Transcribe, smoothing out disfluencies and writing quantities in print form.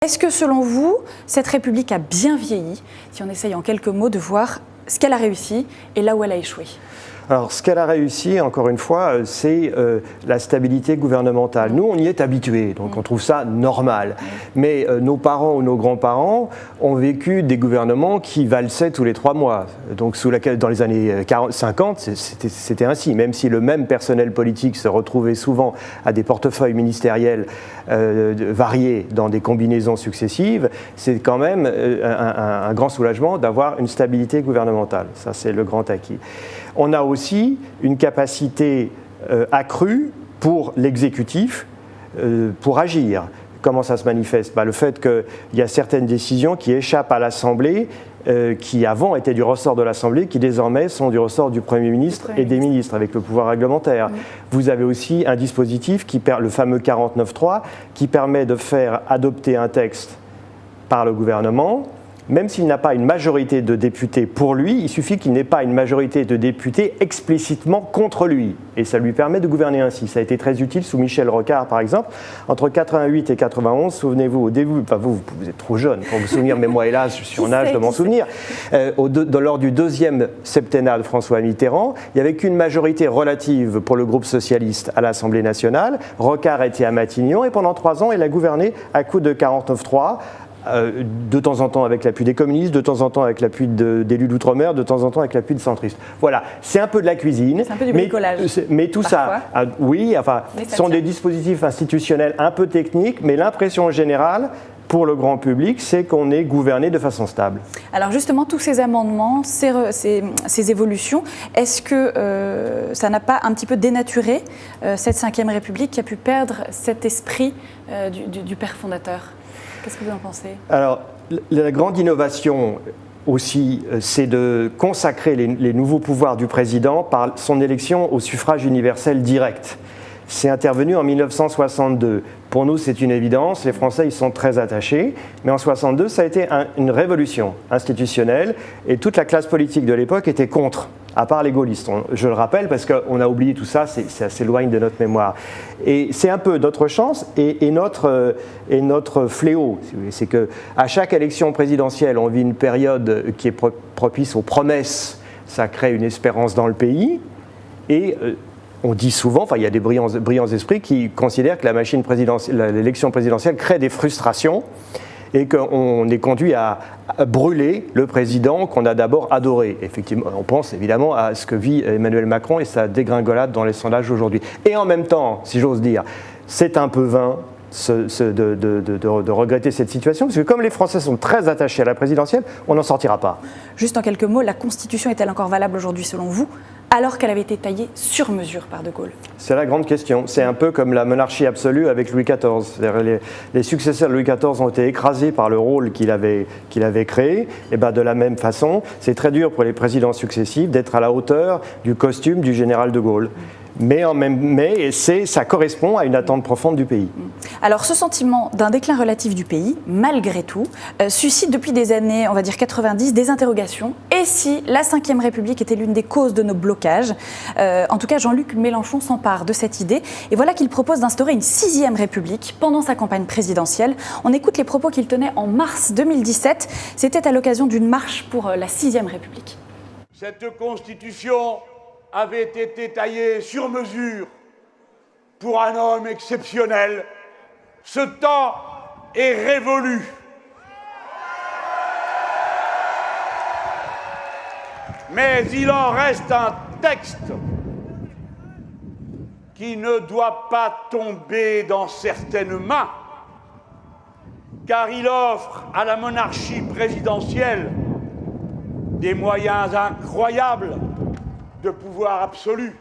Est-ce que selon vous, cette République a bien vieilli, si on essaye en quelques mots de voir ce qu'elle a réussi et là où elle a échoué? Alors, ce qu'elle a réussi, encore une fois, c'est la stabilité gouvernementale. Nous, on y est habitués, donc on trouve ça normal. Mais nos parents ou nos grands-parents ont vécu des gouvernements qui valsaient tous les 3 mois. Donc, dans les années 50, c'était ainsi. Même si le même personnel politique se retrouvait souvent à des portefeuilles ministériels variés dans des combinaisons successives, c'est quand même un grand soulagement d'avoir une stabilité gouvernementale. Ça, c'est le grand acquis. On a aussi une capacité accrue pour l'exécutif pour agir. Comment ça se manifeste? Le fait qu'il y a certaines décisions qui échappent à l'Assemblée, qui avant étaient du ressort de l'Assemblée, qui désormais sont du ressort du Premier ministre et des ministres, avec le pouvoir réglementaire. Vous avez aussi un dispositif, le fameux 49.3, qui permet de faire adopter un texte par le gouvernement. Même s'il n'a pas une majorité de députés pour lui, il suffit qu'il n'ait pas une majorité de députés explicitement contre lui. Et ça lui permet de gouverner ainsi. Ça a été très utile sous Michel Rocard, par exemple. Entre 88 et 91, souvenez-vous, au début, enfin vous êtes trop jeune pour vous souvenir, mais moi, hélas, je suis en âge de m'en souvenir. Lors du 2e septennat de François Mitterrand, il n'y avait qu'une majorité relative pour le groupe socialiste à l'Assemblée nationale. Rocard était à Matignon et pendant 3 ans, il a gouverné à coup de 49.3. De temps en temps avec l'appui des communistes, de temps en temps avec l'appui d'élus d'outre-mer, de temps en temps avec l'appui de centristes. Voilà, c'est un peu de la cuisine. C'est un peu du bricolage. Mais tout parfois. ça, oui, enfin, ce sont des dispositifs institutionnels un peu techniques, mais l'impression générale, pour le grand public, c'est qu'on est gouverné de façon stable. Alors justement, tous ces amendements, ces évolutions, est-ce que ça n'a pas un petit peu dénaturé cette 5e République qui a pu perdre cet esprit du père fondateur ? Qu'est-ce que vous en pensez? Alors, la grande innovation aussi, c'est de consacrer les nouveaux pouvoirs du président par son élection au suffrage universel direct. C'est intervenu en 1962. Pour nous, c'est une évidence. Les Français y sont très attachés. Mais en 1962, ça a été une révolution institutionnelle et toute la classe politique de l'époque était contre, à part les gaullistes. Je le rappelle parce qu'on a oublié tout ça, ça s'éloigne de notre mémoire. Et c'est un peu notre chance et notre fléau. C'est qu'à chaque élection présidentielle, on vit une période qui est propice aux promesses. Ça crée une espérance dans le pays et on dit souvent, il y a des brillants esprits qui considèrent que l'élection présidentielle crée des frustrations et qu'on est conduit à brûler le président qu'on a d'abord adoré. Effectivement, on pense évidemment à ce que vit Emmanuel Macron et sa dégringolade dans les sondages aujourd'hui. Et en même temps, si j'ose dire, c'est un peu vain de regretter cette situation, parce que comme les Français sont très attachés à la présidentielle, on n'en sortira pas. Juste en quelques mots, la Constitution est-elle encore valable aujourd'hui selon vous, alors qu'elle avait été taillée sur mesure par De Gaulle? C'est la grande question. C'est un peu comme la monarchie absolue avec Louis XIV. C'est-à-dire les successeurs de Louis XIV ont été écrasés par le rôle qu'il avait créé. Et de la même façon, c'est très dur pour les présidents successifs d'être à la hauteur du costume du général De Gaulle. Mais ça correspond à une attente profonde du pays. Alors ce sentiment d'un déclin relatif du pays, malgré tout, suscite depuis des années, on va dire 90, des interrogations. Et si la 5e République était l'une des causes de nos blocages? En tout cas, Jean-Luc Mélenchon s'empare de cette idée. Et voilà qu'il propose d'instaurer une 6e République pendant sa campagne présidentielle. On écoute les propos qu'il tenait en mars 2017. C'était à l'occasion d'une marche pour la 6e République. Cette Constitution avait été taillé sur mesure pour un homme exceptionnel. Ce temps est révolu. Mais il en reste un texte qui ne doit pas tomber dans certaines mains, car il offre à la monarchie présidentielle des moyens incroyables de pouvoir absolu.